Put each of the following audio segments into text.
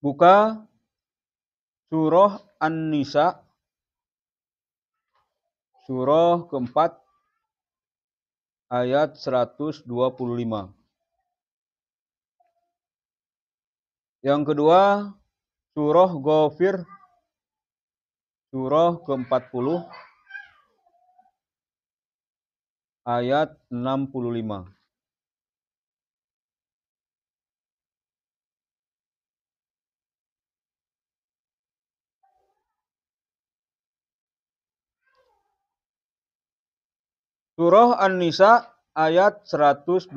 Buka surah An-Nisa, surah keempat, ayat 125. Yang kedua, surah Ghafir, surah ke-40, ayat 65. Surah An-Nisa ayat 125.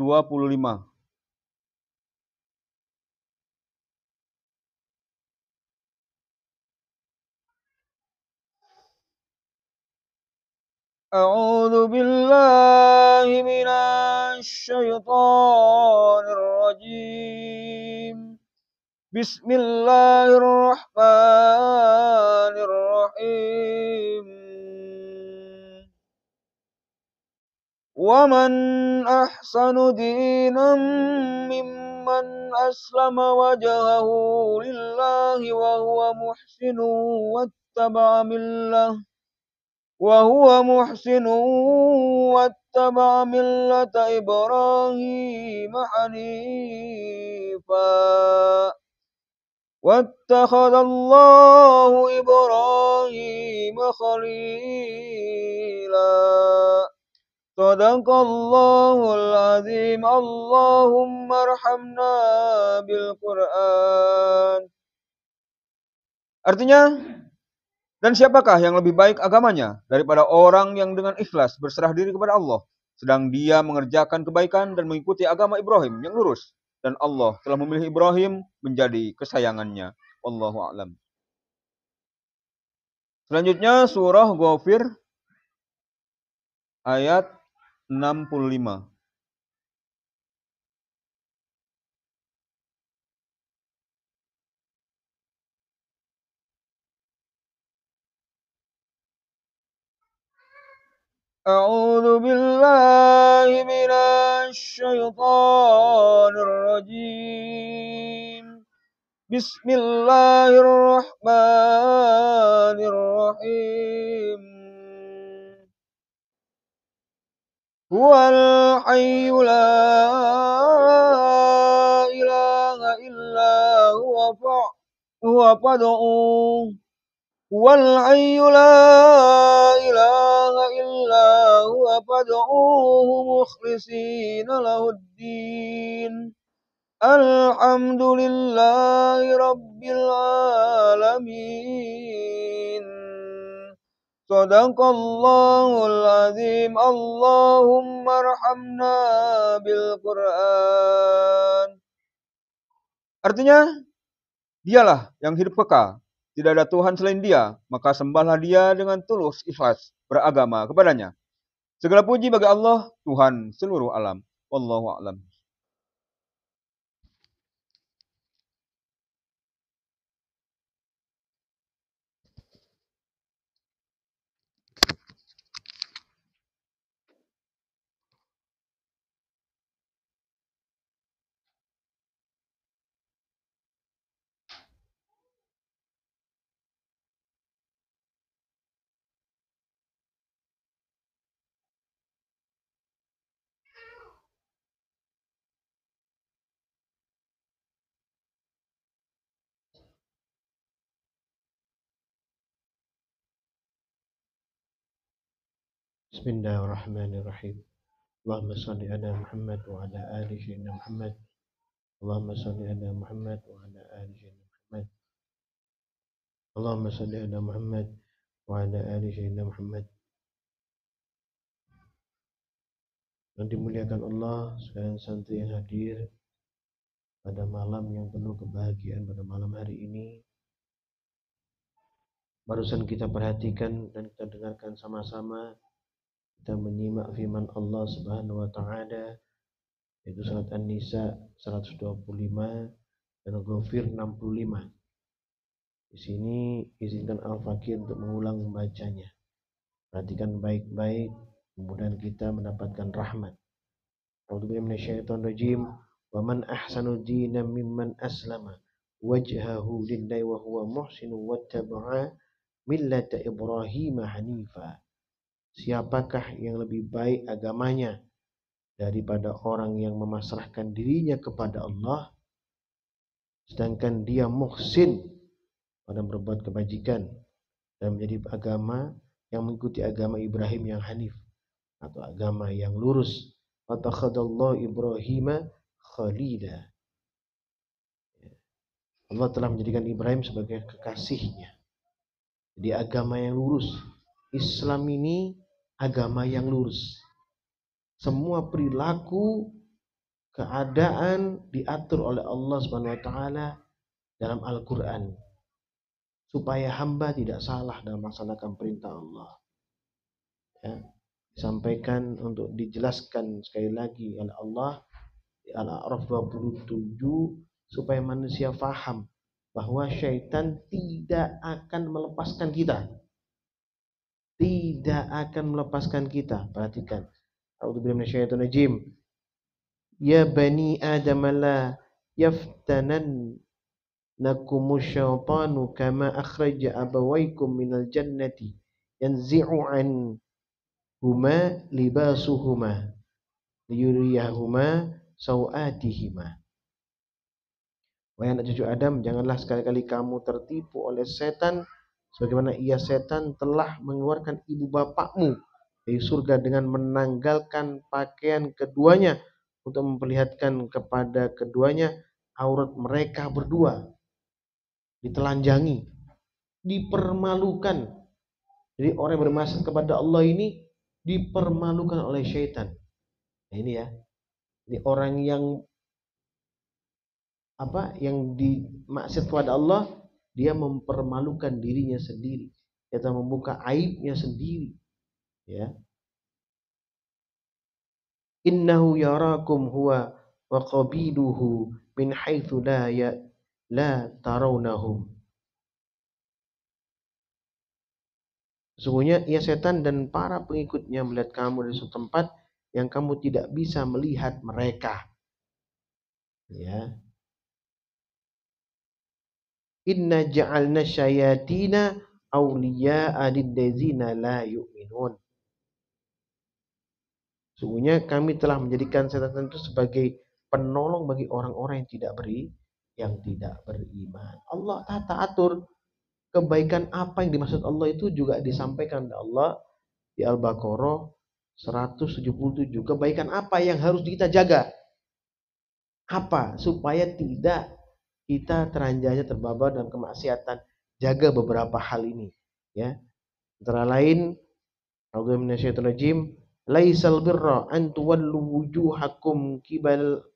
A'udzu billahi minasy syaithanir rajim. Bismillahirrahmanirrahim. وَمَنْ أَحْسَنُ دِينًا مِّمَّنْ أَسْلَمَ وَجْهَهُ لِلَّهِ وَهُوَ مُحْسِنٌ وَاتَّبَعَ مِلَّةَ إِبْرَاهِيمَ حَنِيفًا وَاتَّخَذَ اللَّهُ إِبْرَاهِيمَ خَلِيلًا. Sadaqallahul azim. Allahumma arhamna bil Qur'an. Artinya, dan siapakah yang lebih baik agamanya daripada orang yang dengan ikhlas berserah diri kepada Allah, sedang dia mengerjakan kebaikan dan mengikuti agama Ibrahim yang lurus, dan Allah telah memilih Ibrahim menjadi kesayangannya. Wallahu a'lam. Selanjutnya surah Ghafir ayat 65. A'udzu billahi minasy syaithanir rajim. Bismillahirrahmanirrahim. Huwal hayyu la ilaha illa huwa fad'uhu. Huwal hayyu la ilaha illa huwa fad'uhu mukhlishina lahuddin. Alhamdulillahi rabbil alamin. Sadaqallahul azim. Allahumma arhamna bil Qur'an. Artinya, dialah yang hidup kekal. Tidak ada Tuhan selain Dia, maka sembahlah Dia dengan tulus ikhlas beragama kepadanya. Segala puji bagi Allah, Tuhan seluruh alam. Wallahu a'lam. Bismillahirrahmanirrahim. Allahumma salli ala Muhammad wa ala ali sayyidina Muhammad. Allahumma salli ala Muhammad wa ala ali sayyidina Muhammad. Allahumma salli ala Muhammad wa ala ali sayyidina Muhammad. Yang dimuliakan Allah, sekalian santri yang hadir pada malam yang penuh kebahagiaan pada malam hari ini. Barusan kita perhatikan dan kita dengarkan sama-sama, kita menyimak firman Allah Subhanahu wa taala yaitu surat An-Nisa 125 dan Ghafir 65. Di sini izinkan Al-Fakir untuk mengulang membacanya. Perhatikan baik-baik, kemudian kita mendapatkan rahmat. A'udzubillahi minasyaitonir rajim. Wa man ahsanu dinan mimman aslama wajhahu lillahi wa huwa muhsin wattaba'a millata Ibrahim hanifa. Siapakah yang lebih baik agamanya daripada orang yang memasrahkan dirinya kepada Allah sedangkan dia muhsin pada berbuat kebajikan dan menjadi agama yang mengikuti agama Ibrahim yang hanif atau agama yang lurus. Fatakhadallahu Ibrahim khalida. Allah telah menjadikan Ibrahim sebagai kekasihnya. Jadi agama yang lurus. Islam ini agama yang lurus. Semua perilaku, keadaan diatur oleh Allah Subhanahu wa taala dalam Al-Qur'an supaya hamba tidak salah dalam melaksanakan perintah Allah. Ya, disampaikan untuk dijelaskan sekali lagi oleh Allah di Al-A'raf 27 supaya manusia faham bahwa syaitan tidak akan melepaskan kita. Tidak akan melepaskan kita. Perhatikan. A'udzubillahi minasyaitonir rajim. Ya bani Adam la yaftanannakumus syaitanu kama akhraja abawaykum minal jannati yanzi'u anhuma libasuhuma liyuriyahuma sawatihima. Wahai anak cucu Adam, janganlah sekali-kali kamu tertipu oleh setan sebagaimana ia setan telah mengeluarkan ibu bapakmu dari surga dengan menanggalkan pakaian keduanya untuk memperlihatkan kepada keduanya aurat mereka berdua. Ditelanjangi, dipermalukan. Jadi orang yang bermaksud kepada Allah ini dipermalukan oleh syaitan. Nah, ini ya. Ini orang yang dimaksud kepada Allah, dia mempermalukan dirinya sendiri, dia membuka aibnya sendiri, ya. Innahu yarakum huwa wa qabiluhu min haitsu la tarawnahum. Sesungguhnya ia setan dan para pengikutnya melihat kamu dari suatu tempat yang kamu tidak bisa melihat mereka, ya. Inna ja'alna syayatina awliya'a lilladzina la yu'minun. Sungguhnya kami telah menjadikan setan itu sebagai penolong bagi orang-orang yang tidak beriman. Allah tata atur kebaikan apa yang dimaksud Allah itu juga disampaikan oleh Allah di Al-Baqarah 177. Kebaikan apa yang harus kita jaga? Apa? Supaya tidak kita teranjanya terbawa dalam kemaksiatan. Jaga beberapa hal ini, ya. Antara lain, a'udzu minasyaitonir rajim, laisal birra an tuwallu wujuhakum qibal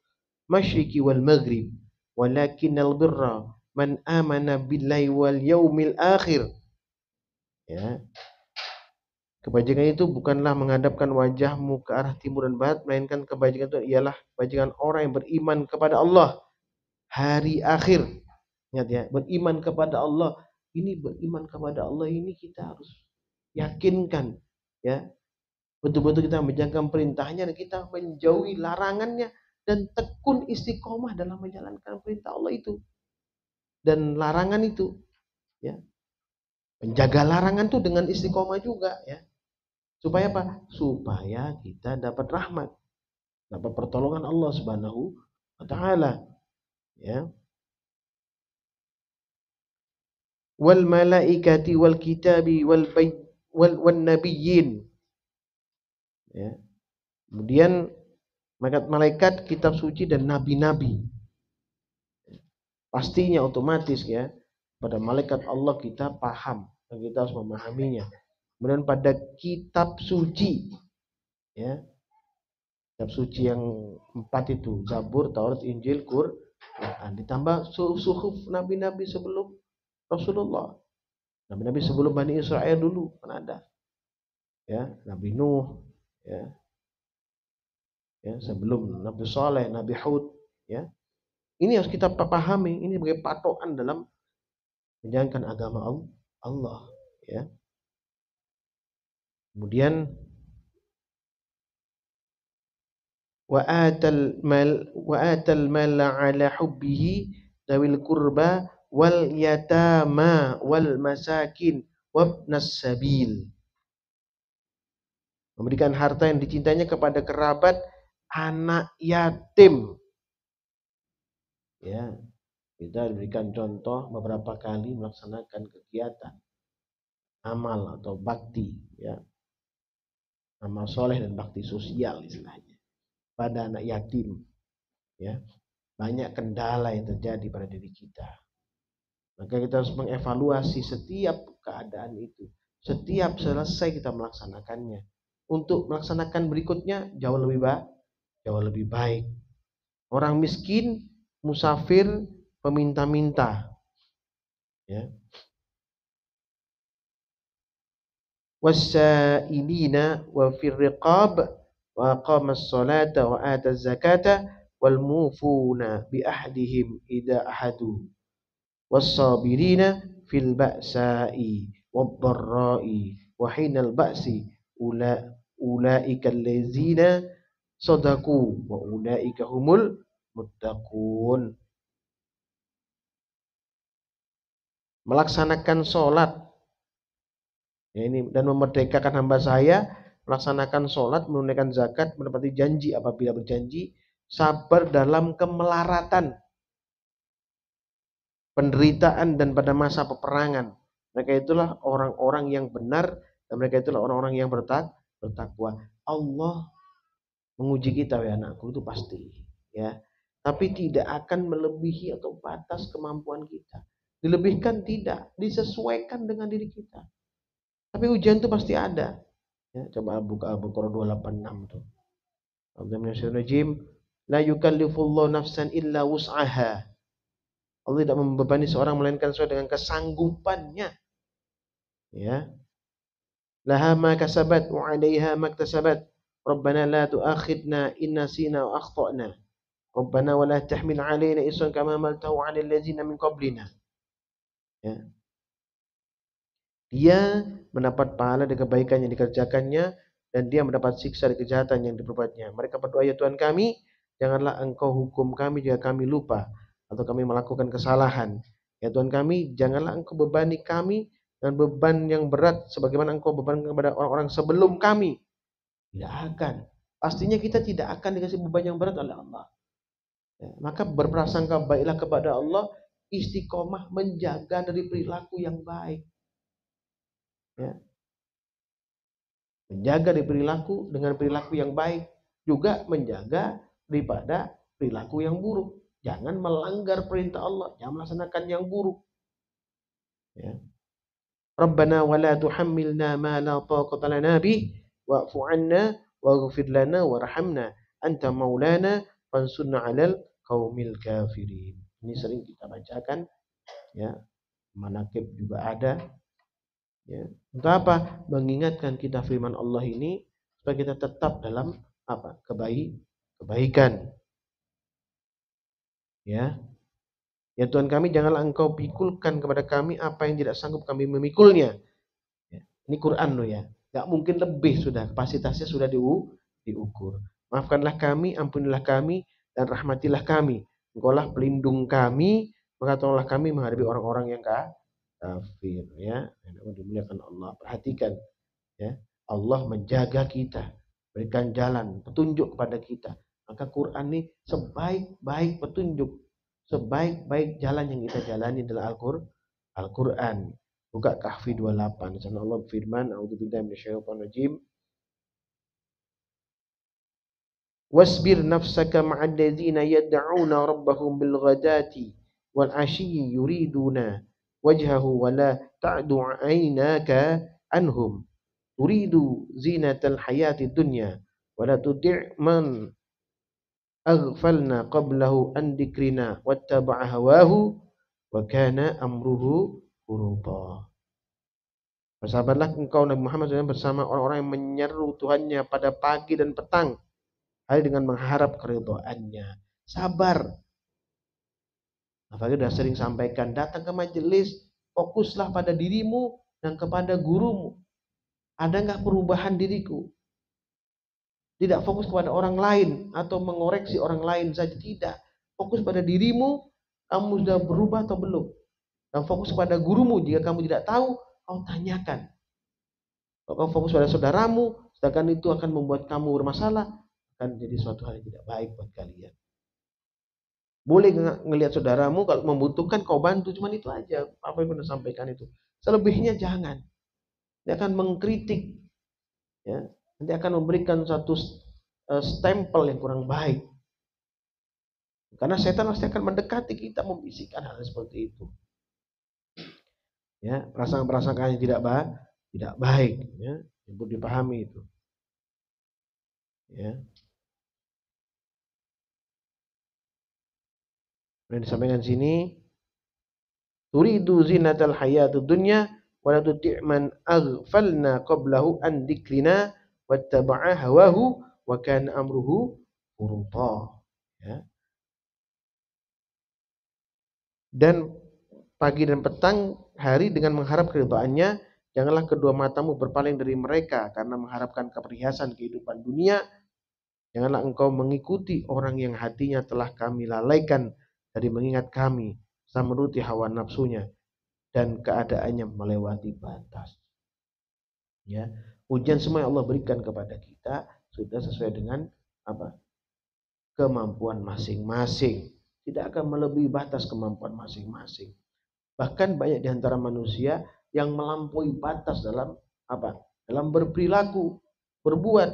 masyriqi wal maghrib, walakinnal birra man amana billahi wal yaumil akhir. Ya. Kebajikan itu bukanlah menghadapkan wajahmu ke arah timur dan barat, melainkan kebajikan itu ialah kebajikan orang yang beriman kepada Allah hari akhir. Ingat ya, beriman kepada Allah. Ini beriman kepada Allah ini kita harus yakinkan, ya. Betul-betul kita menjalankan perintahnya dan kita menjauhi larangannya dan tekun istiqomah dalam menjalankan perintah Allah itu dan larangan itu, ya. Menjaga larangan itu dengan istiqomah juga, ya. Supaya apa? Supaya kita dapat rahmat, dapat pertolongan Allah Subhanahu wa taala, ya. Wal malaikati wal kitabi wal nabiyyin, ya. Kemudian malaikat, kitab suci dan nabi-nabi. Pastinya otomatis, ya, pada malaikat Allah kita paham dan kita harus memahaminya. Kemudian pada kitab suci, ya, kitab suci yang 4 itu, Zabur, Taurat, Injil, Quran, ditambah suhuf nabi-nabi sebelum Rasulullah. Nabi-nabi sebelum Bani Israel dulu kan ada, ya, Nabi Nuh, ya, sebelum Nabi Saleh, Nabi Hud, ya. Ini harus kita pahami, ini sebagai patokan dalam menjalankan agama Allah, ya. Kemudian wa atal mal ala hubbihi, dawil qurba wal yatama wal masakin wabnas sabil. Memberikan harta yang dicintainya kepada kerabat, anak yatim. Ya, kita diberikan contoh beberapa kali melaksanakan kegiatan amal atau bakti, ya, amal soleh dan bakti sosial istilahnya pada anak yatim. Ya, banyak kendala yang terjadi pada diri kita. Maka kita harus mengevaluasi setiap keadaan itu. Setiap selesai kita melaksanakannya. Untuk melaksanakan berikutnya jauh lebih baik. Orang miskin, musafir, peminta-minta. Ya. Wasailina wa fir riqab wa aqamas salata wa ataz zakata wal mufuna bi ahdihim idza ahadu was-sabirina fil ba'sa'i wad-dharra'i wa hinal ba'si ulaika allazina sadaqu wa ulaika humul muttaqun. Melaksanakan sholat, ya, ini dan memerdekakan hamba saya, melaksanakan sholat, menunaikan zakat, menepati janji apabila berjanji, sabar dalam kemelaratan, penderitaan dan pada masa peperangan. Mereka itulah orang-orang yang benar dan mereka itulah orang-orang yang bertakwa. Allah menguji kita, ya anakku, itu pasti, ya. Tapi tidak akan melebihi atau batas kemampuan kita. Dilebihkan tidak, disesuaikan dengan diri kita. Tapi ujian itu pasti ada. Ya, coba buka Al-Baqarah 286 tuh. La yukallifullahu nafsan illa wus'aha. Allah tidak membebani seorang melainkan sesuai dengan kesanggupannya. Ya. Laha ma kasabat wa 'alaiha ma iktasabat. Rabbana la tu'akhidna in nasina wa akhtana. Rabbana wa la tahmil 'alaina isran kama hamaltahu 'alal ladzina min qablina. Ya. Dia mendapat pahala dari kebaikan yang dikerjakannya dan dia mendapat siksa dari kejahatan yang diperbuatnya. Mereka berdoa, ya Tuhan kami, janganlah Engkau hukum kami jika kami lupa atau kami melakukan kesalahan. Ya Tuhan kami, janganlah Engkau bebani kami dengan beban yang berat sebagaimana Engkau bebankan kepada orang-orang sebelum kami. Tidak akan. Pastinya kita tidak akan dikasih beban yang berat oleh Allah. Ya, maka berprasangka baiklah kepada Allah, istiqomah menjaga dari perilaku yang baik. Ya. Menjaga dari perilaku dengan perilaku yang baik, juga menjaga daripada perilaku yang buruk. Jangan melanggar perintah Allah, jangan melaksanakan yang buruk. Ya. Rabbana wa la tuhammilna ma la taqata lana bih wa'fu 'anna waghfir lana warhamna anta maulana fansurna 'alal qaumil kafirin. Ini sering kita bacakan, ya. Manaqib juga ada. Ya. Untuk apa? Mengingatkan kita firman Allah ini supaya kita tetap dalam apa? Kebaikan. Ya. Ya Tuhan kami, janganlah Engkau pikulkan kepada kami apa yang tidak sanggup kami memikulnya. Ya. Ini Quran loh, ya. Gak mungkin lebih, sudah kapasitasnya sudah diukur. Maafkanlah kami, ampunilah kami, dan rahmatilah kami. Engkaulah pelindung kami, maka tolonglah kami menghadapi orang-orang yang kafir, ya. Dimuliakan Allah. Perhatikan, ya. Allah menjaga kita, berikan jalan, petunjuk kepada kita. Maka Quran ini sebaik-baik petunjuk, sebaik-baik jalan yang kita jalani adalah Al-Quran. Buka Kahfi 28. Di sana Allah berfirman, A'udzubillahi minasyaitonir rajim. Wasbir nafsaka ma'al ladzina yad'una rabbahum bil ghadati wal 'ashyi yuriduna wajhahu wa la ta'du 'ainaka anhum turidu zinatal hayati dunya wa la tuti' man aghfalna qablahu an dzikrina wattaba'a hawahu wa kana amruhu furuta. Bersabarlah engkau Nabi Muhammad SAW bersama orang-orang yang menyeru Tuhannya pada pagi dan petang, hal dengan mengharap keridhaannya. Sabar. Apalagi sudah sering sampaikan, datang ke majelis, fokuslah pada dirimu dan kepada gurumu. Ada nggak perubahan diriku? Tidak fokus kepada orang lain atau mengoreksi orang lain saja, tidak. Fokus pada dirimu, Kamu sudah berubah atau belum? Dan fokus pada gurumu. Jika kamu tidak tahu, kau tanyakan. Kalau kamu fokus pada saudaramu, sedangkan itu akan membuat kamu bermasalah, akan jadi suatu hal yang tidak baik buat kalian. Boleh ngelihat saudaramu, kalau membutuhkan kau bantu, cuman itu aja apa yang Anda sampaikan itu. Selebihnya jangan. Dia akan mengkritik, ya. Nanti akan memberikan satu stempel yang kurang baik. Karena setan pasti akan mendekati kita, membisikkan hal seperti itu. Ya, perasaan-perasaan yang tidak baik, ya, perlu dipahami itu. Ya. Yang disampaikan sini, turidu zinatal hayatud dunya wa la tuti' man aghfalna qablahu an dzikrina wattaba'a hawahu wa kana amruhu furuta. Ya. Dan pagi dan petang hari dengan mengharap keridhaannya, janganlah kedua matamu berpaling dari mereka karena mengharapkan keperhiasan kehidupan dunia. Janganlah engkau mengikuti orang yang hatinya telah kami lalaikan dari mengingat kami, serta menuruti hawa nafsunya dan keadaannya melewati batas. Ya, ujian semua yang Allah berikan kepada kita sudah sesuai dengan apa? Kemampuan masing-masing. Tidak akan melebihi batas kemampuan masing-masing. Bahkan banyak di antara manusia yang melampaui batas dalam apa? Dalam berperilaku, berbuat,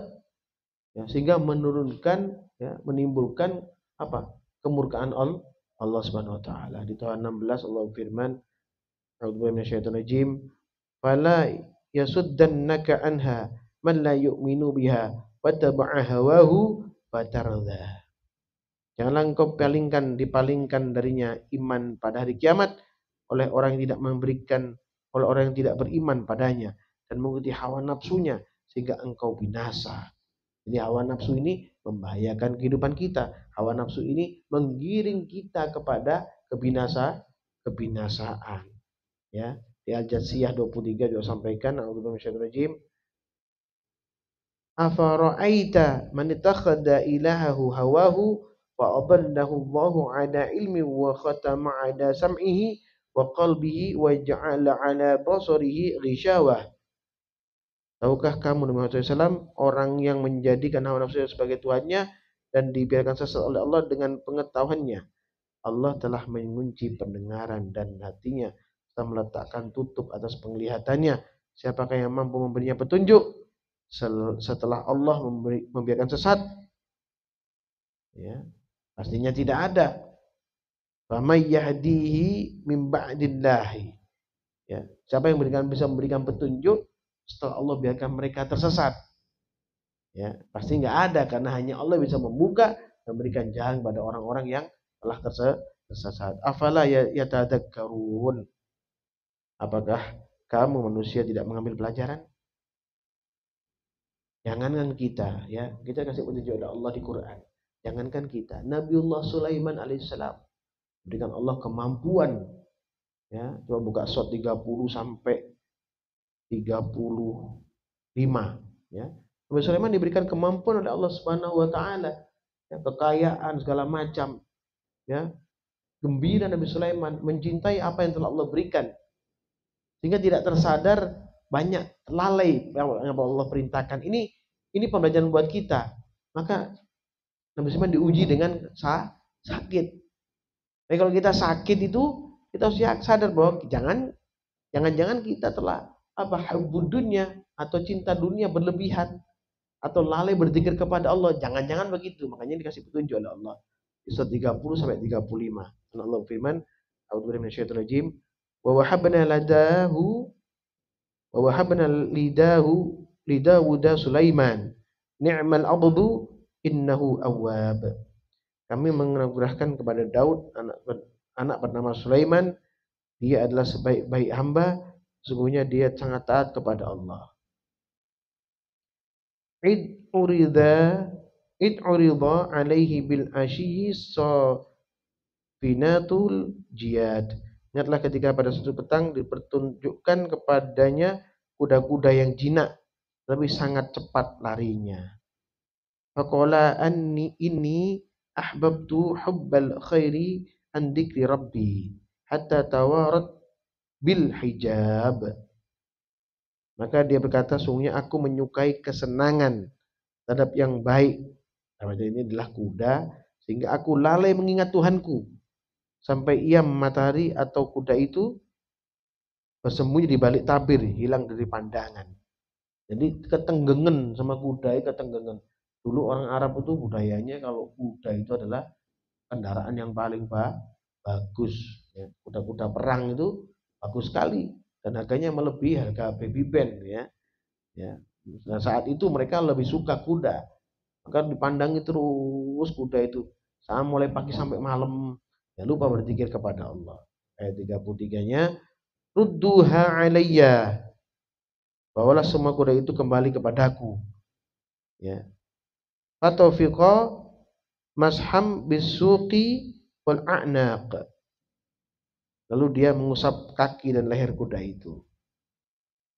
ya, sehingga menurunkan, ya, menimbulkan apa? Kemurkaan Allah Subhanahu wa taala. Di Taha 16 Allah firman, A'udzubillahi minasyaitonirrajim, "Fala yasuddannaka anha man la yu'minu biha wa taba'a hawahu fatardah." Janganlah engkau dipalingkan darinya iman pada hari kiamat oleh orang yang tidak beriman padanya dan mengikuti hawa nafsunya sehingga engkau binasa. Jadi hawa nafsu ini membahayakan kehidupan kita. Hawa nafsu ini menggiring kita kepada kebinasaan. Ya, di Al-Jathiyah 23 juga sampaikan, a'udzubillahi minasyaitonirrajim, afara'aita man ittakhadha ilahahu hawahu wa adallahu Allahu ala ilmi wa khatama ala sam'ihi wa qalbihi wa ja'ala ala basarihi ghishawah. Tahukah kamu Nabi Muhammad SAW orang yang menjadikan hawa nafsu sebagai tuannya dan dibiarkan sesat oleh Allah dengan pengetahuannya? Allah telah mengunci pendengaran dan hatinya serta meletakkan tutup atas penglihatannya. Siapakah yang mampu memberinya petunjuk setelah Allah membiarkan sesat? Ya, pastinya tidak ada. Famay yahdihi min ba'dillahi. Ya, siapa yang bisa memberikan petunjuk setelah Allah biarkan mereka tersesat? Ya, pasti nggak ada, karena hanya Allah bisa membuka dan memberikan jalan pada orang-orang yang telah tersesat. Afala yatadakkarun. Apakah kamu manusia tidak mengambil pelajaran? Jangankan kita, ya, kita kasih petunjuk oleh Allah di Quran. Jangankan kita, Nabiullah Sulaiman alaihissalam berikan Allah kemampuan, ya, coba buka Shot 30 sampai 35, ya. Nabi Sulaiman diberikan kemampuan oleh Allah Subhanahu wa taala, ya, kekayaan segala macam, ya. Gembira Nabi Sulaiman, mencintai apa yang telah Allah berikan, sehingga tidak tersadar banyak lalai yang Allah perintahkan. Ini pembelajaran buat kita. Maka Nabi Sulaiman diuji dengan sakit. Tapi kalau kita sakit itu, kita harus sadar bahwa jangan kita telah hubbud dunya atau cinta dunia berlebihan atau lalai berzikir kepada Allah. Jangan begitu. Makanya dikasih petunjuk oleh Allah. Di surat 30 sampai 35. Allah firman, a'udzubillahi minasyaitonirrajim, wa wahabna lidawuda Sulaiman ni'mal abdu innahu awwab. Kami menganugerahkan kepada Daud anak bernama Sulaiman, dia adalah sebaik-baik hamba, sesungguhnya dia sangat taat kepada Allah. Id urida alaihi bil ashiyi safinatul jiyad. Ingatlah ketika pada suatu petang dipertunjukkan kepadanya kuda-kuda yang jinak, tapi sangat cepat larinya. Faqala inni ahbabtu hubbal khairi an dzikri rabbi hatta tawarat bil hijab. Maka dia berkata, sungguhnya aku menyukai kesenangan terhadap yang baik. Ini adalah kuda, sehingga aku lalai mengingat Tuhanku sampai ia matahari atau kuda itu bersembunyi di balik tabir, hilang dari pandangan. Jadi ketenggengan sama kuda, ketenggengan. Dulu orang Arab itu budayanya kalau kuda itu adalah kendaraan yang paling bagus. Ya, kuda-kuda perang itu bagus sekali dan harganya melebihi harga baby band ya. Ya. Nah, saat itu mereka lebih suka kuda. Maka dipandangi terus kuda itu mulai pagi sampai malam. Ya, lupa berzikir kepada Allah. Ayat 33-nya, rudduha alayya. Bawalah semua kuda itu kembali kepadaku. Ya. Fatafiqa masham bisuqi wal a'naq. Lalu dia mengusap kaki dan leher kuda itu.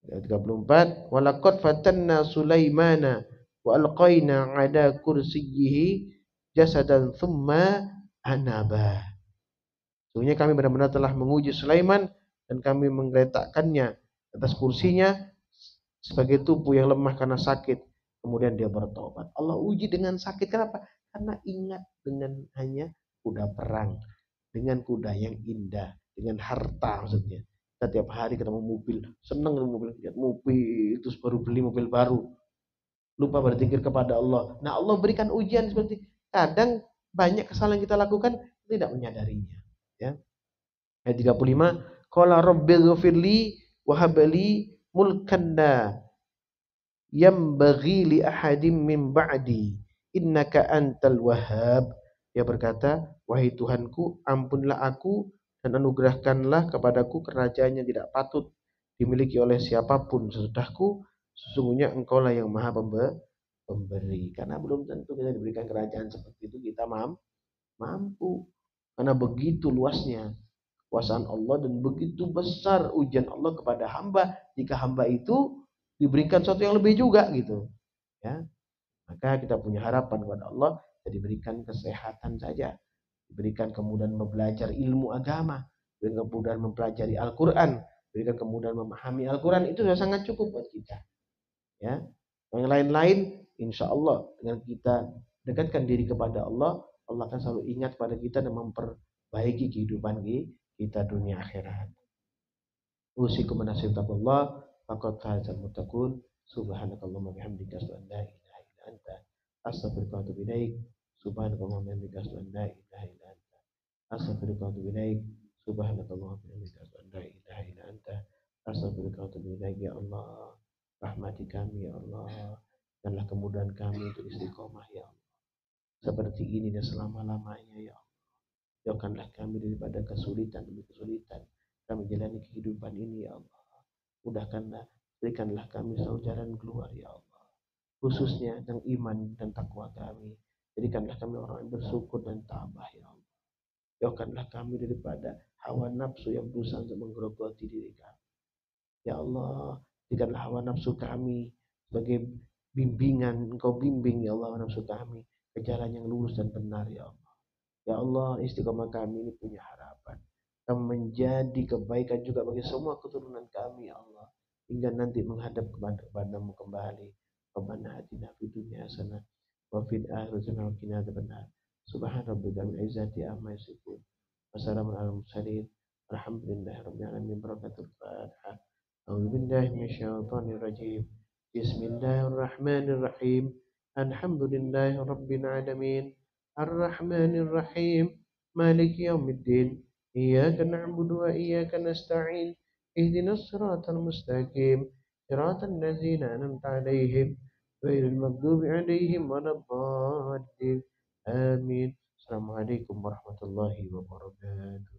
Ayat 34, walaqad fatanna Sulaimana wa alqaina ala kursiyyihi jasadan thumma anaba. Sesungguhnya kami benar-benar telah menguji Sulaiman dan kami menggeletakkannya atas kursinya sebagai tubuh yang lemah karena sakit. Kemudian dia bertobat. Allah uji dengan sakit. Kenapa? Karena ingat dengan hanya kuda perang, dengan kuda yang indah, dengan harta maksudnya. Setiap hari ketemu mobil, senang dengan mobil, lihat mobil, terus baru beli mobil baru. Lupa berzikir kepada Allah. Nah, Allah berikan ujian seperti kadang banyak kesalahan yang kita lakukan tidak menyadarinya. Ya. Ayat 35, qala rabbil ghfirli wa habli mulkan la yambaghi li ahadim min ba'di innaka antal wahhab. Dia berkata, wahai Tuhanku, ampunlah aku dan anugerahkanlah kepadaku kerajaan yang tidak patut dimiliki oleh siapapun sesudahku. Sesungguhnya engkaulah yang maha pemberi. Karena belum tentu kita diberikan kerajaan seperti itu kita mampu. Karena begitu luasnya kekuasaan Allah dan begitu besar ujian Allah kepada hamba. Jika hamba itu diberikan sesuatu yang lebih juga gitu. Ya. Maka kita punya harapan kepada Allah, diberikan kesehatan saja. Diberikan kemudahan belajar ilmu agama, diberikan kemudahan mempelajari Al-Quran, diberikan kemudahan memahami Al-Quran, itu sudah sangat cukup buat kita. Ya, yang lain-lain, insya Allah dengan kita dekatkan diri kepada Allah, Allah akan selalu ingat pada kita dan memperbaiki kehidupan kita dunia akhirat. Usikum menasihatakullah, faqad fazal muttaqun. Subhanakallahumma bihamdika asyhadu an la ilaha illa anta astaghfiruka wa atubu ilaik. Subhanakallahumma bihamdika asyhadu an la ilaha illa anta astaghfiruka wa atubu ilaik. Subhanakallahumma bihamdika asyhadu an la ilaha illa anta astaghfiruka wa atubu ilaik. Ya Allah, rahmati kami ya Allah, danlah kemudahan kami untuk istiqomah ya Allah. Seperti ini dan selama-lamanya ya Allah. Jauhkanlah kami daripada kesulitan demi kesulitan kami jalani kehidupan ini ya Allah. Mudahkanlah, berikanlah kami selalu jalan keluar ya Allah. Khususnya dengan iman dan takwa kami. Jadikanlah kami orang yang bersyukur dan tabah ya Allah. Jauhkanlah kami daripada hawa nafsu yang berusaha untuk menggerogoti diri kami. Ya Allah, jadikanlah hawa nafsu kami sebagai bimbingan. Engkau bimbing ya Allah hawa nafsu kami ke jalan yang lurus dan benar ya Allah. Ya Allah, istiqomah kami ini punya harapan. Kami menjadi kebaikan juga bagi semua keturunan kami ya Allah. Hingga nanti menghadap kepadamu kembali. Rabbana atina fid dunya hasanah wa fil akhirati hasanah wa qina adzabannar. Subhana rabbika rabbil izzati amma yasifun. Wassalamun alal mursalin. Alhamdulillahi rabbil alamin. Barakatul Fatihah. A'udzu billahi minasyaitonir rajim. Bismillahirrahmanirrahim. Alhamdulillahi rabbil alamin. Ar-Rahmanir Rahim. Maliki yaumiddin. Iyyaka na'budu wa iyyaka nasta'in. Ihdinas siratal mustaqim. Siratal ladzina an'amta 'alaihim ghairil maghdubi 'alaihim waladdallin. Amin. Assalamualaikum warahmatullahi wabarakatuh.